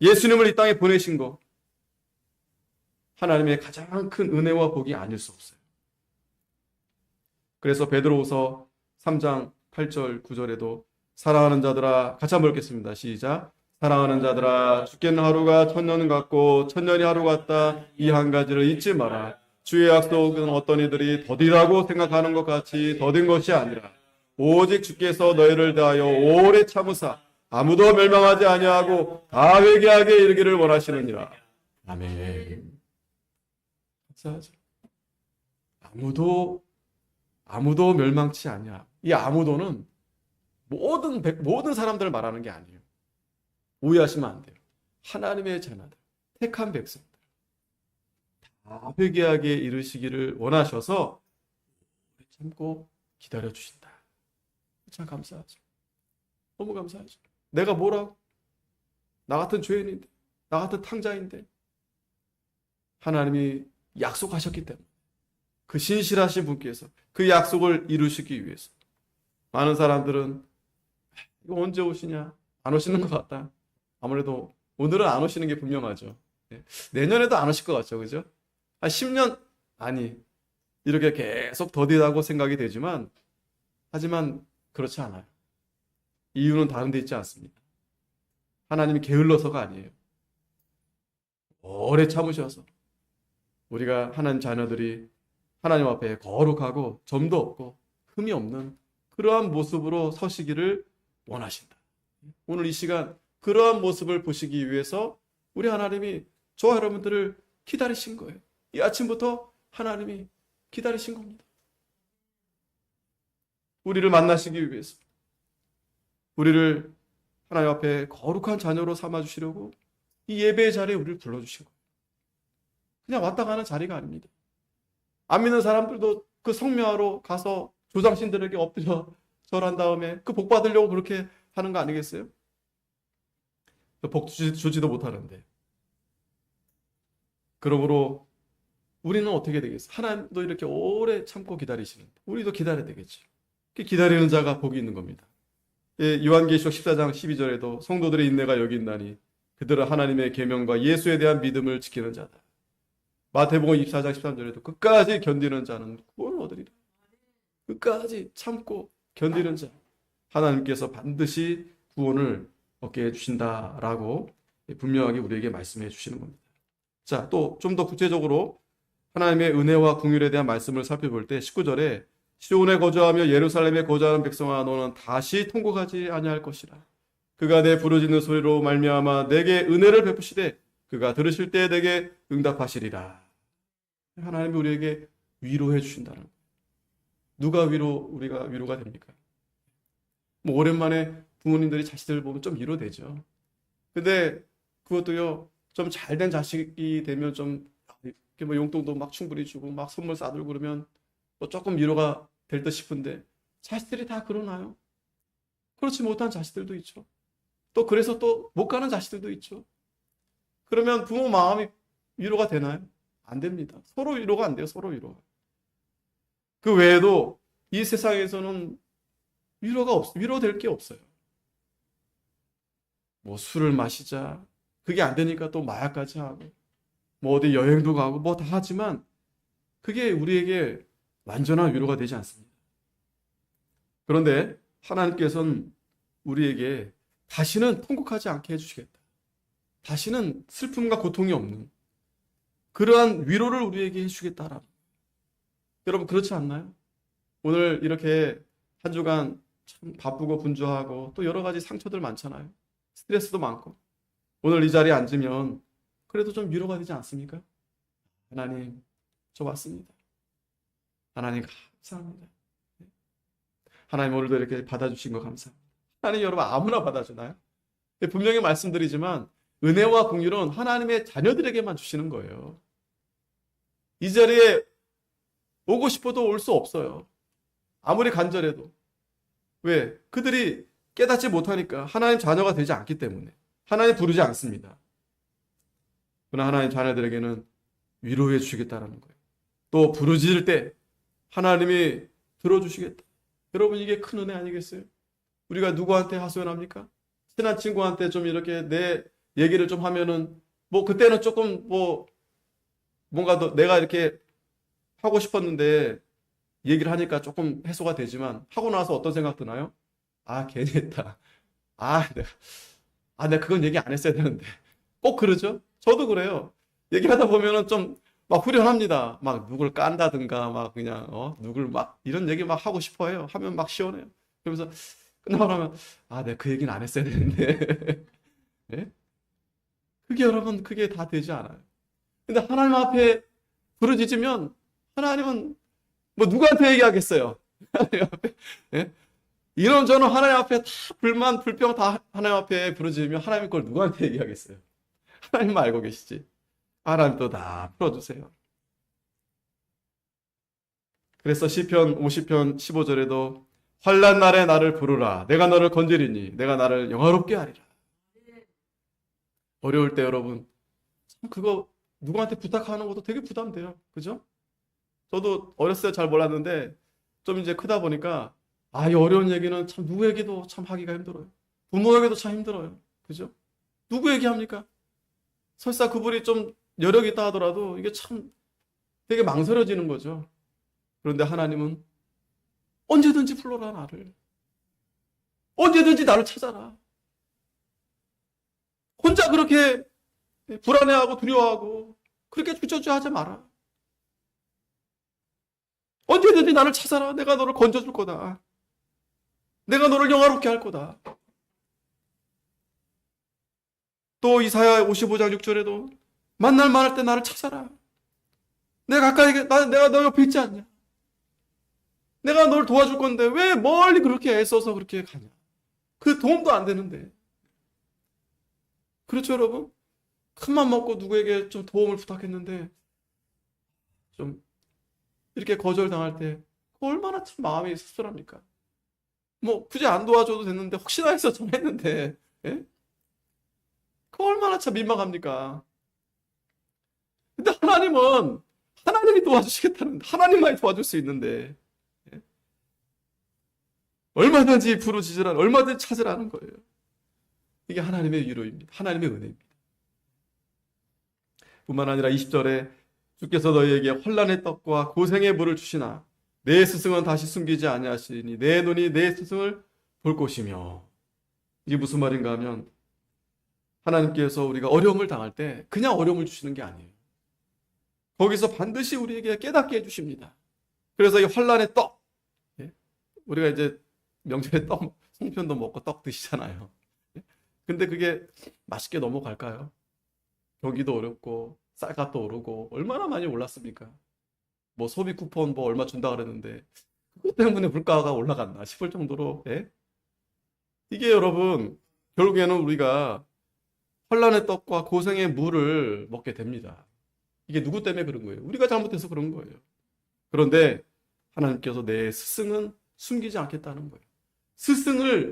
예수님을 이 땅에 보내신 거 하나님의 가장 큰 은혜와 복이 아닐 수 없어요. 그래서 베드로후서 3장 8절 9절에도 사랑하는 자들아 같이 한번 읽겠습니다. 시작. 사랑하는 자들아 죽겠는 하루가 천년 같고 천년이 하루 같다. 이 한 가지를 잊지 마라. 주의 약속은 어떤 이들이 더디다고 생각하는 것 같이 더딘 것이 아니라 오직 주께서 너희를 대하여 오래 참으사 아무도 멸망하지 아니하고 다 회개하게 이르기를 원하시느니라. 아멘. 감사하죠. 아무도 멸망치 아니야. 이 아무도는 모든 사람들을 말하는 게 아니에요. 오해하시면 안 돼요. 하나님의 자녀들, 택한 백성들 다 회개하게 이르시기를 원하셔서 참고 기다려 주신다. 참 감사하죠. 너무 감사하죠. 내가 뭐라고? 나 같은 죄인인데, 나 같은 탕자인데 하나님이 약속하셨기 때문에 그 신실하신 분께서 그 약속을 이루시기 위해서 많은 사람들은 이거 언제 오시냐? 안 오시는 것 같다. 아무래도 오늘은 안 오시는 게 분명하죠. 내년에도 안 오실 것 같죠, 그죠? 한 10년 아니 이렇게 계속 더디다고 생각이 되지만 하지만 그렇지 않아요. 이유는 다른 데 있지 않습니다. 하나님이 게을러서가 아니에요. 오래 참으셔서 우리가 하나님 자녀들이 하나님 앞에 거룩하고 점도 없고 흠이 없는 그러한 모습으로 서시기를 원하신다. 오늘 이 시간 그러한 모습을 보시기 위해서 우리 하나님이 저와 여러분들을 기다리신 거예요. 이 아침부터 하나님이 기다리신 겁니다. 우리를 만나시기 위해서 우리를 하나님 앞에 거룩한 자녀로 삼아주시려고 이 예배의 자리에 우리를 불러주신 거예요. 그냥 왔다 가는 자리가 아닙니다. 안 믿는 사람들도 그 성묘하러 가서 조상신들에게 엎드려 절한 다음에 그 복 받으려고 그렇게 하는 거 아니겠어요? 복 주지도 못하는데. 그러므로 우리는 어떻게 되겠어요? 하나님도 이렇게 오래 참고 기다리시는데 우리도 기다려야 되겠죠. 기다리는 자가 복이 있는 겁니다. 요한계시록 14장 12절에도 성도들의 인내가 여기 있나니 그들은 하나님의 계명과 예수에 대한 믿음을 지키는 자다. 마태복음 24장 13절에도 끝까지 견디는 자는 구원을 얻으리라. 끝까지 참고 견디는 자 하나님께서 반드시 구원을 얻게 해주신다라고 분명하게 우리에게 말씀해 주시는 겁니다. 자, 또 좀 더 구체적으로 하나님의 은혜와 긍휼에 대한 말씀을 살펴볼 때 19절에 시온에 거주하며 예루살렘에 거주하는 백성아 너는 다시 통곡하지 아니할 것이라. 그가 내 부르짖는 소리로 말미암아 내게 은혜를 베푸시되 그가 들으실 때 내게 응답하시리라. 하나님이 우리에게 위로해 주신다는 거예요. 누가 우리가 위로가 됩니까? 뭐 오랜만에 부모님들이 자식들 보면 좀 위로되죠. 근데 그것도요, 좀 잘된 자식이 되면 좀 이렇게 뭐 용돈도 막 충분히 주고 막 선물 싸들고 그러면 뭐 조금 위로가 될 듯 싶은데 자식들이 다 그러나요? 그렇지 못한 자식들도 있죠. 또 그래서 또 못 가는 자식들도 있죠. 그러면 부모 마음이 위로가 되나요? 안 됩니다. 서로 위로가 안 돼요. 서로 위로가. 그 외에도 이 세상에서는 위로될 게 없어요. 뭐 술을 마시자. 그게 안 되니까 또 마약까지 하고 뭐 어디 여행도 가고 뭐 다 하지만 그게 우리에게 완전한 위로가 되지 않습니다. 그런데 하나님께서는 우리에게 다시는 통곡하지 않게 해주시겠다. 다시는 슬픔과 고통이 없는 그러한 위로를 우리에게 해주시겠다라는. 여러분 그렇지 않나요? 오늘 이렇게 한 주간 참 바쁘고 분주하고 또 여러 가지 상처들 많잖아요. 스트레스도 많고 오늘 이 자리에 앉으면 그래도 좀 위로가 되지 않습니까? 하나님 저 왔습니다. 하나님 감사합니다. 하나님 오늘도 이렇게 받아주신 거 감사합니다. 하나님 여러분 아무나 받아주나요? 분명히 말씀드리지만 은혜와 긍휼은 하나님의 자녀들에게만 주시는 거예요. 이 자리에 오고 싶어도 올 수 없어요. 아무리 간절해도. 왜? 그들이 깨닫지 못하니까 하나님 자녀가 되지 않기 때문에 하나님 부르지 않습니다. 그러나 하나님 자녀들에게는 위로해 주시겠다라는 거예요. 또 부르짖을 때 하나님이 들어주시겠다. 여러분 이게 큰 은혜 아니겠어요? 우리가 누구한테 하소연합니까? 친한 친구한테 좀 이렇게 내 얘기를 좀 하면은 뭐 그때는 조금 뭐 뭔가 더 내가 이렇게 하고 싶었는데 얘기를 하니까 조금 해소가 되지만 하고 나서 어떤 생각 드나요? 아 괜히 했다. 내가 그건 얘기 안 했어야 되는데 꼭 그러죠? 저도 그래요. 얘기하다 보면은 좀 막 후련합니다. 막 누굴 깐다든가 막 그냥 누굴 막 이런 얘기 막 하고 싶어 해요. 하면 막 시원해요. 그러면서 끝나고 나면 내가 그 얘기는 안 했어야 되는데. 예? 그게 여러분 그게 다 되지 않아요. 근데 하나님 앞에 부르짖으면 하나님은 뭐 누구한테 얘기하겠어요? 하나님 앞에. 예? 이런저런 하나님 앞에 다 불만 불평 다 하나님 앞에 부르짖으면 하나님 그걸 누구한테 얘기하겠어요? 하나님만 알고 계시지. 하나님도 다 풀어주세요. 그래서 시편 50편 15절에도 환난 날에 나를 부르라. 내가 너를 건지리니 내가 나를 영화롭게 하리라. 어려울 때 여러분 참 그거 누구한테 부탁하는 것도 되게 부담돼요. 그죠? 저도 어렸을 때 잘 몰랐는데 좀 이제 크다 보니까 이 어려운 얘기는 참 누구에게도 참 하기가 힘들어요. 부모에게도 참 힘들어요. 그죠? 누구 얘기합니까? 설사 그분이 좀 여력이 있다 하더라도 이게 참 되게 망설여지는 거죠. 그런데 하나님은 언제든지 불러라 나를. 언제든지 나를 찾아라. 혼자 그렇게 불안해하고 두려워하고 그렇게 주저주저하지 마라. 언제든지 나를 찾아라. 내가 너를 건져줄 거다. 내가 너를 영화롭게 할 거다. 또 이사야 55장 6절에도 만날 만할 때 나를 찾아라. 내가 가까이 내가 너 옆에 있지 않냐. 내가 널 도와줄 건데 왜 멀리 그렇게 애써서 그렇게 가냐. 그 도움도 안 되는데. 그렇죠 여러분? 큰맘 먹고 누구에게 좀 도움을 부탁했는데 좀 이렇게 거절당할 때 얼마나 참 마음이 씁쓸합니까? 뭐 굳이 안 도와줘도 됐는데 혹시나 해서 전했는데 예? 그 얼마나 참 민망합니까? 근데 하나님은 하나님이 도와주시겠다는데 하나님만이 도와줄 수 있는데 예? 얼마든지 부르짖으라 얼마든지 찾으라는 거예요. 이게 하나님의 위로입니다. 하나님의 은혜입니다. 뿐만 아니라 20절에 주께서 너희에게 환난의 떡과 고생의 물을 주시나 내 스승은 다시 숨기지 아니하시니 내 눈이 내 스승을 볼 것이며. 이게 무슨 말인가 하면 하나님께서 우리가 어려움을 당할 때 그냥 어려움을 주시는 게 아니에요. 거기서 반드시 우리에게 깨닫게 해주십니다. 그래서 이 환난의 떡, 우리가 이제 명절에 떡, 송편도 먹고 떡 드시잖아요. 근데 그게 맛있게 넘어갈까요? 경기도 어렵고 쌀값도 오르고 얼마나 많이 올랐습니까? 뭐 소비 쿠폰 뭐 얼마 준다 그랬는데 그것 때문에 물가가 올라갔나 싶을 정도로 이게 여러분 결국에는 우리가 환난의 떡과 고생의 물을 먹게 됩니다. 이게 누구 때문에 그런 거예요? 우리가 잘못해서 그런 거예요. 그런데 하나님께서 내 스승은 숨기지 않겠다는 거예요.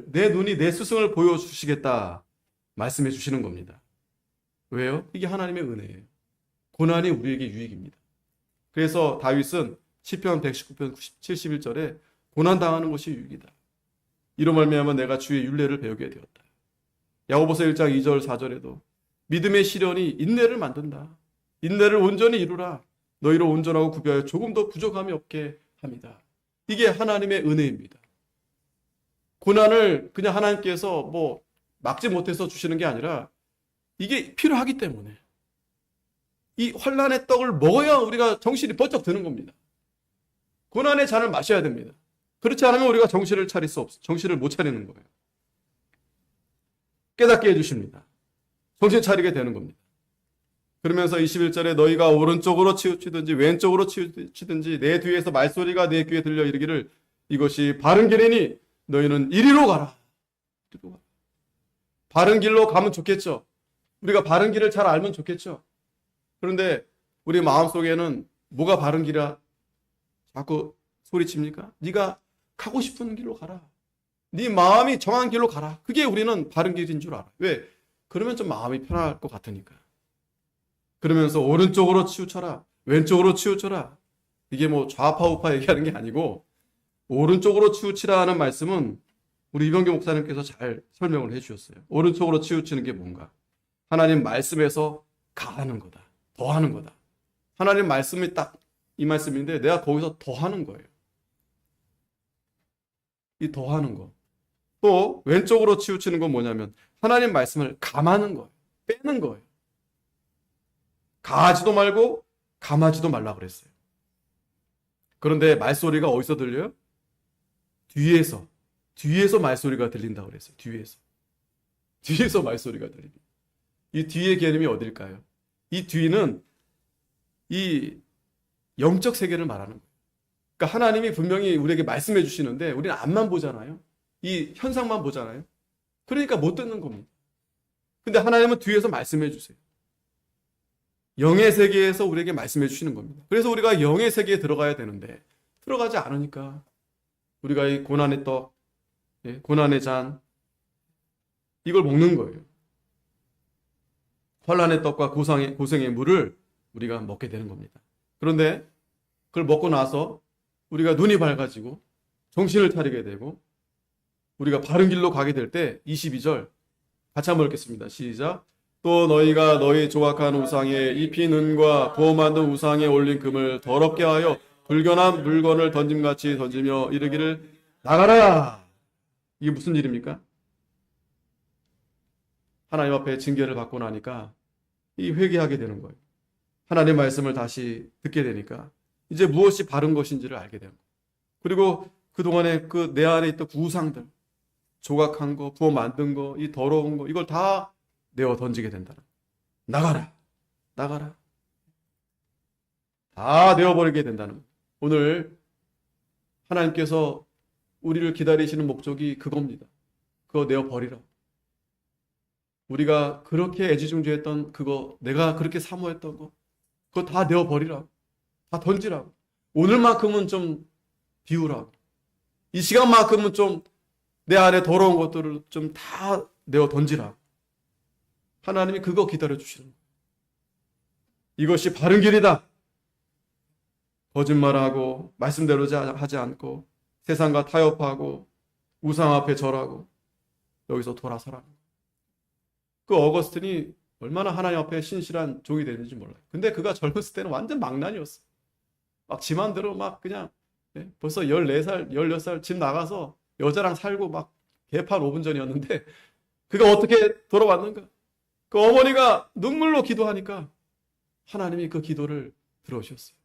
내 눈이 내 스승을 보여주시겠다 말씀해 주시는 겁니다. 왜요? 이게 하나님의 은혜예요. 고난이 우리에게 유익입니다. 그래서 다윗은 시편 119편 71절에 고난당하는 것이 유익이다. 이로 말미암아 내가 주의 율례를 배우게 되었다. 야고보서 1장 2절 4절에도 믿음의 시련이 인내를 만든다. 인내를 온전히 이루라. 너희로 온전하고 구비하여 조금도 부족함이 없게 합니다. 이게 하나님의 은혜입니다. 고난을 그냥 하나님께서 뭐 막지 못해서 주시는 게 아니라 이게 필요하기 때문에 이 환난의 떡을 먹어야 우리가 정신이 번쩍 드는 겁니다. 고난의 잔을 마셔야 됩니다. 그렇지 않으면 우리가 정신을 차릴 수 없어. 정신을 못 차리는 거예요. 깨닫게 해주십니다. 정신 차리게 되는 겁니다. 그러면서 21절에 너희가 오른쪽으로 치우치든지 왼쪽으로 치우치든지 내 뒤에서 말소리가 내 귀에 들려 이르기를 이것이 바른 길이니 너희는 이리로 가라. 바른 길로 가면 좋겠죠. 우리가 바른 길을 잘 알면 좋겠죠. 그런데 우리 마음속에는 뭐가 바른 길이라 자꾸 소리칩니까? 네가 가고 싶은 길로 가라. 네 마음이 정한 길로 가라. 그게 우리는 바른 길인 줄 알아. 왜? 그러면 좀 마음이 편할 것 같으니까. 그러면서 오른쪽으로 치우쳐라. 왼쪽으로 치우쳐라. 이게 뭐 좌파 우파 얘기하는 게 아니고 오른쪽으로 치우치라 하는 말씀은 우리 이병규 목사님께서 잘 설명을 해주셨어요. 오른쪽으로 치우치는 게 뭔가? 하나님 말씀에서 가하는 거다. 더하는 거다. 하나님 말씀이 딱 이 말씀인데 내가 거기서 더하는 거예요. 이 더하는 거. 또 왼쪽으로 치우치는 건 뭐냐면 하나님 말씀을 감하는 거예요. 빼는 거예요. 가하지도 말고 감하지도 말라 그랬어요. 그런데 말소리가 어디서 들려요? 뒤에서. 뒤에서 말소리가 들린다고 그랬어요. 뒤에서 말소리가 들립니다. 이 뒤의 개념이 어딜까요? 이 뒤는 이 영적 세계를 말하는 거예요. 그러니까 하나님이 분명히 우리에게 말씀해 주시는데 우리는 앞만 보잖아요. 이 현상만 보잖아요. 그러니까 못 듣는 겁니다. 근데 하나님은 뒤에서 말씀해 주세요. 영의 세계에서 우리에게 말씀해 주시는 겁니다. 그래서 우리가 영의 세계에 들어가야 되는데 들어가지 않으니까 우리가 이 고난의 떡, 고난의 잔 이걸 먹는 거예요. 환난의 떡과 고생의 물을 우리가 먹게 되는 겁니다. 그런데 그걸 먹고 나서 우리가 눈이 밝아지고 정신을 차리게 되고 우리가 바른 길로 가게 될 때 22절 같이 한번 읽겠습니다. 시작. 또 너희가 너희 조각한 우상에 입힌 은과 부어 만든 우상에 올린 금을 더럽게 하여 불견한 물건을 던짐같이 던지며 이르기를 나가라. 이게 무슨 일입니까? 하나님 앞에 징계를 받고 나니까 이 회개하게 되는 거예요. 하나님의 말씀을 다시 듣게 되니까 이제 무엇이 바른 것인지를 알게 되는 거예요. 그리고 그동안에 그 내 안에 있던 우상들, 조각한 거, 부어 만든 거, 이 더러운 거 이걸 다 내어 던지게 된다. 나가라. 나가라. 다 내어버리게 된다는 거예요. 오늘 하나님께서 우리를 기다리시는 목적이 그겁니다. 그거 내어버리라. 우리가 그렇게 애지중지했던 그거, 내가 그렇게 사모했던 거, 그거 다 내어버리라. 다 던지라고. 오늘만큼은 좀 비우라고. 이 시간만큼은 좀 내 안에 더러운 것들을 좀 다 내어 던지라. 하나님이 그거 기다려 주시는 거예요. 이것이 바른 길이다. 거짓말하고 말씀대로 하지 않고 세상과 타협하고 우상 앞에 절하고 여기서 돌아서라. 그 어거스틴이 얼마나 하나님 앞에 신실한 종이 되는지 몰라요. 근데 그가 젊었을 때는 완전 망난이었어. 막 지 맘대로 막 그냥 벌써 14살, 16살 집 나가서 여자랑 살고 막 개판 5분 전이었는데 그가 어떻게 돌아왔는가? 그 어머니가 눈물로 기도하니까 하나님이 그 기도를 들어주셨어요.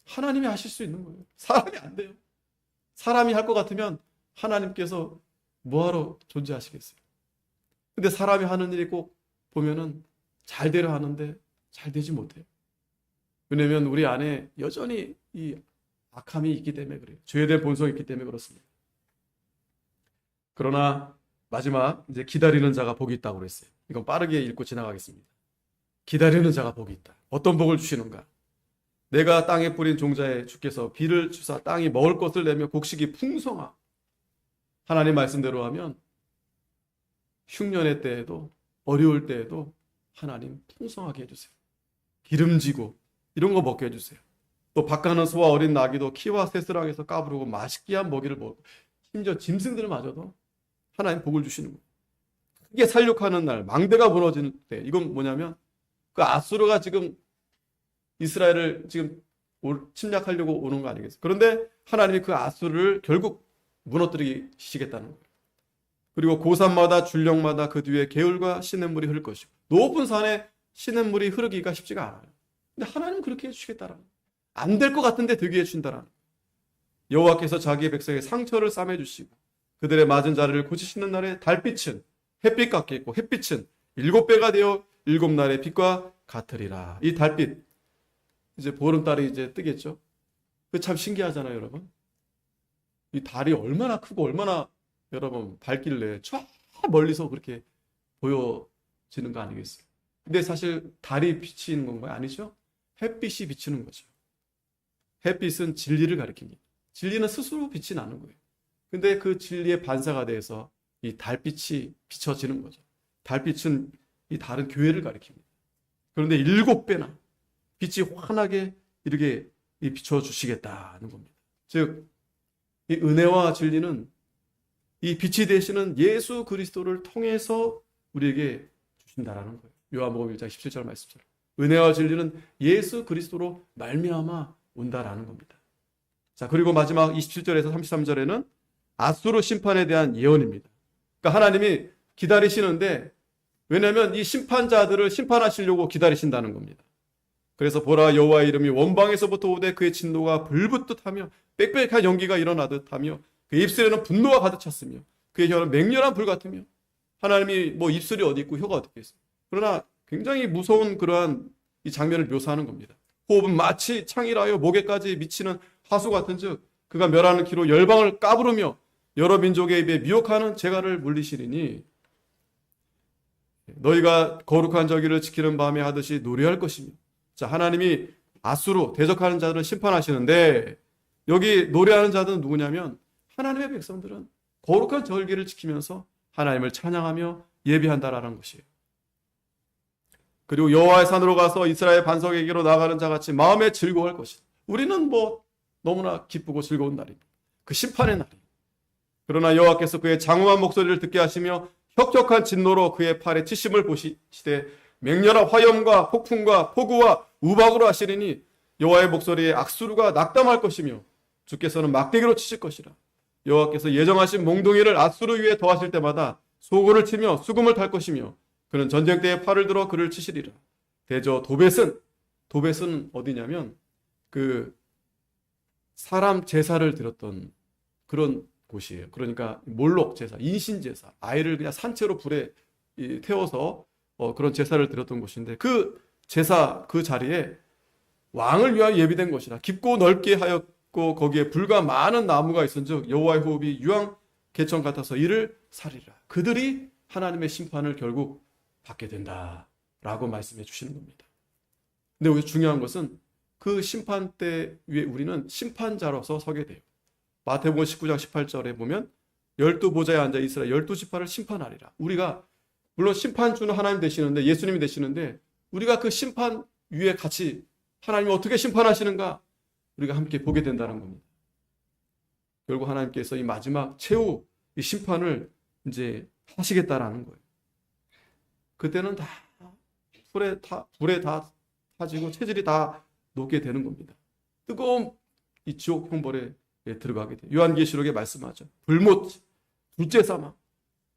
하나님이 하실 수 있는 거예요. 사람이 안 돼요. 사람이 할 것 같으면 하나님께서 뭐하러 존재하시겠어요? 근데 사람이 하는 일이 꼭 보면은 잘 되려 하는데 잘 되지 못해요. 왜냐면 우리 안에 여전히 이 악함이 있기 때문에 그래요. 죄된 본성이 있기 때문에 그렇습니다. 그러나 마지막 이제 기다리는 자가 복이 있다고 그랬어요. 이건 빠르게 읽고 지나가겠습니다. 기다리는 자가 복이 있다. 어떤 복을 주시는가? 내가 땅에 뿌린 종자에 주께서 비를 주사 땅이 먹을 것을 내며 곡식이 풍성하. 하나님 말씀대로 하면 흉년의 때에도 어려울 때에도 하나님 풍성하게 해주세요. 기름지고 이런 거 먹게 해주세요. 또 밭가는 소와 어린 나귀도 키와 새스랑에서 까부르고 맛있게 한 먹이를 먹고 심지어 짐승들마저도 하나님 복을 주시는 거예요. 크게 살육하는 날 망대가 무너지는 때 이건 뭐냐면 그 아수르가 지금 이스라엘을 지금 침략하려고 오는 거 아니겠어요? 그런데 하나님이 그 아수르를 결국 무너뜨리시겠다는 거예요. 그리고 고산마다 줄령마다 그 뒤에 개울과 시냇물이 흐를 것이고 높은 산에 시냇물이 흐르기가 쉽지가 않아요. 근데 하나님은 그렇게 해주시겠다라는 거예요. 안 될 것 같은데 되게 해주신다라는 거예요. 여호와께서 자기의 백성의 상처를 싸매주시고 그들의 맞은 자리를 고치시는 날에 달빛은 햇빛 같게 있고 햇빛은 7배가 되어 7날의 빛과 같으리라. 이 달빛 이제 보름달이 이제 뜨겠죠. 그 참 신기하잖아요, 여러분. 이 달이 얼마나 크고 얼마나 여러분 밝길래 저 멀리서 그렇게 보여지는 거 아니겠어요? 근데 사실 달이 비치는 건가요? 아니죠. 햇빛이 비치는 거죠. 햇빛은 진리를 가리킵니다. 진리는 스스로 빛이 나는 거예요. 근데 그 진리의 반사가 돼서 이 달빛이 비춰지는 거죠. 달빛은 이 다른 교회를 가리킵니다. 그런데 7배나 빛이 환하게 이렇게 비춰주시겠다는 겁니다. 즉, 이 은혜와 진리는 이 빛이 되시는 예수 그리스도를 통해서 우리에게 주신다라는 거예요. 요한복음 1장 17절 말씀처럼. 은혜와 진리는 예수 그리스도로 말미암아 온다라는 겁니다. 자, 그리고 마지막 27절에서 33절에는 아수르 심판에 대한 예언입니다. 그러니까 하나님이 기다리시는데 왜냐하면 이 심판자들을 심판하시려고 기다리신다는 겁니다. 그래서 보라 여호와의 이름이 원방에서부터 오되 그의 진노가 불붙듯 하며 빽빽한 연기가 일어나듯 하며 그 입술에는 분노가 가득 찼으며 그의 혀는 맹렬한 불 같으며 하나님이 뭐 입술이 어디 있고 혀가 어디 있겠어요. 그러나 굉장히 무서운 그러한 이 장면을 묘사하는 겁니다. 호흡은 마치 창이라여 목에까지 미치는 하수 같은즉 그가 멸하는 키로 열방을 까부르며 여러 민족의 입에 미혹하는 재갈을 물리시리니 너희가 거룩한 저기를 지키는 밤에 하듯이 노래할 것이며. 자, 하나님이 아수르 대적하는 자들을 심판하시는데 여기 노래하는 자들은 누구냐면 하나님의 백성들은 거룩한 절기를 지키면서 하나님을 찬양하며 예배한다라는 것이에요. 그리고 여호와의 산으로 가서 이스라엘 반석에게로 나가는 자같이 마음에 즐거워할 것이다. 우리는 뭐 너무나 기쁘고 즐거운 날입니다. 그 심판의 날이에요. 그러나 여호와께서 그의 장엄한 목소리를 듣게 하시며 혁혁한 진노로 그의 팔에 치심을 보시되 맹렬한 화염과 폭풍과 폭우와 우박으로 하시리니 여호와의 목소리에 악수르가 낙담할 것이며 주께서는 막대기로 치실 것이라. 여호와께서 예정하신 몽둥이를 악수르 위에 더하실 때마다 소곤을 치며 수금을 탈 것이며 그는 전쟁 때에 팔을 들어 그를 치시리라. 대저 도벳은 어디냐면 그 사람 제사를 드렸던 그런 곳이에요. 그러니까 몰록 제사, 인신 제사, 아이를 그냥 산채로 불에 태워서 그런 제사를 드렸던 곳인데 그 제사 그 자리에 왕을 위하여 예비된 것이라. 깊고 넓게 하였고 거기에 불과 많은 나무가 있은즉 여호와의 호흡이 유황 개천 같아서 이를 살리라. 그들이 하나님의 심판을 결국 받게 된다라고 말씀해 주시는 겁니다. 근데 여기서 중요한 것은 그 심판대 위에 우리는 심판자로서 서게 돼요. 마태복음 19장 18절에 보면 12보좌에 앉아 이스라엘 12지파를 심판하리라. 우리가 물론 심판주는 하나님 되시는데 예수님이 되시는데 우리가 그 심판 위에 같이 하나님이 어떻게 심판하시는가 우리가 함께 보게 된다는 겁니다. 결국 하나님께서 이 마지막 최후 이 심판을 이제 하시겠다라는 거예요. 그때는 다 불에 다 타지고 체질이 다 녹게 되는 겁니다. 뜨거운 이 지옥 형벌에 들어가게 돼요. 요한계시록에 말씀하죠. 불못, 둘째 사망,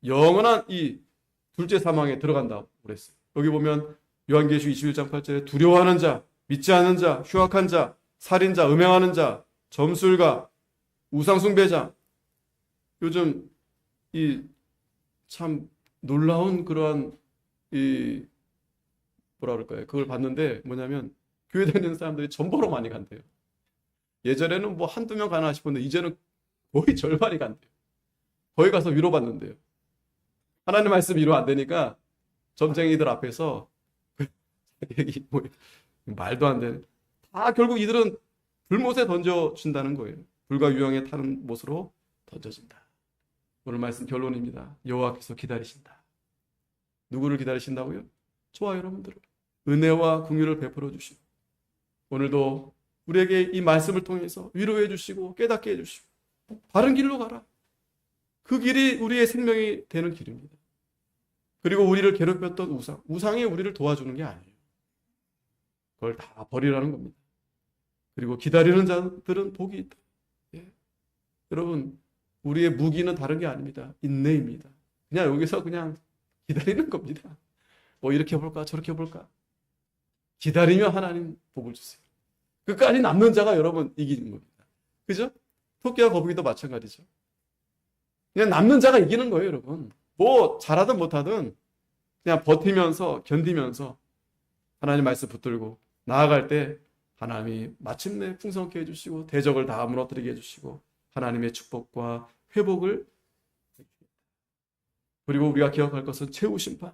영원한 이 둘째 사망에 들어간다고 그랬어요. 여기 보면 요한계시록 21장 8절에 두려워하는 자, 믿지 않는 자, 흉악한 자, 살인자, 음행하는 자, 점술가, 우상숭배자. 요즘 이 참 놀라운 그러한 이 뭐라 그럴까요? 그걸 봤는데 뭐냐면 교회 다니는 사람들이 전보로 많이 간대요. 예전에는 뭐 한두 명 가나 싶었는데 이제는 거의 절반이 간대요. 거기 가서 위로받는데요. 하나님 말씀 위로 안 되니까 점쟁이들 앞에서 얘기 뭐 말도 안 되는 다 결국 이들은 불못에 던져준다는 거예요. 불과 유황에 타는 못으로 던져진다. 오늘 말씀 결론입니다. 여호와께서 기다리신다. 누구를 기다리신다고요? 저와 여러분들을 은혜와 긍휼을 베풀어 주시고 오늘도 우리에게 이 말씀을 통해서 위로해 주시고 깨닫게 해 주시고 바른 길로 가라. 그 길이 우리의 생명이 되는 길입니다. 그리고 우리를 괴롭혔던 우상이 우리를 도와주는 게 아니에요. 그걸 다 버리라는 겁니다. 그리고 기다리는 자들은 복이 있다. 예. 여러분 우리의 무기는 다른 게 아닙니다. 인내입니다. 그냥 여기서 그냥 기다리는 겁니다. 뭐 이렇게 해볼까 저렇게 해볼까 기다리며 하나님 복을 주세요. 끝까지 남는 자가 여러분 이기는 겁니다. 그죠? 토끼와 거북이도 마찬가지죠. 그냥 남는 자가 이기는 거예요, 여러분. 뭐 잘하든 못하든 그냥 버티면서 견디면서 하나님 말씀 붙들고 나아갈 때 하나님이 마침내 풍성케 해주시고 대적을 다 무너뜨리게 해주시고 하나님의 축복과 회복을 그리고 우리가 기억할 것은 최후 심판.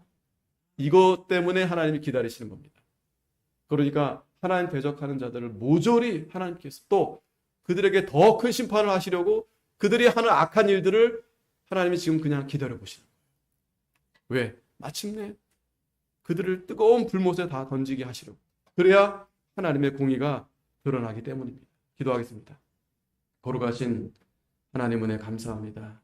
이것 때문에 하나님이 기다리시는 겁니다. 그러니까 하나님 대적하는 자들을 모조리 하나님께서 또 그들에게 더 큰 심판을 하시려고 그들이 하는 악한 일들을 하나님이 지금 그냥 기다려 보시는 거예요. 왜? 마침내 그들을 뜨거운 불못에 다 던지게 하시려고. 그래야 하나님의 공의가 드러나기 때문입니다. 기도하겠습니다. 거룩하신 하나님 은혜 감사합니다.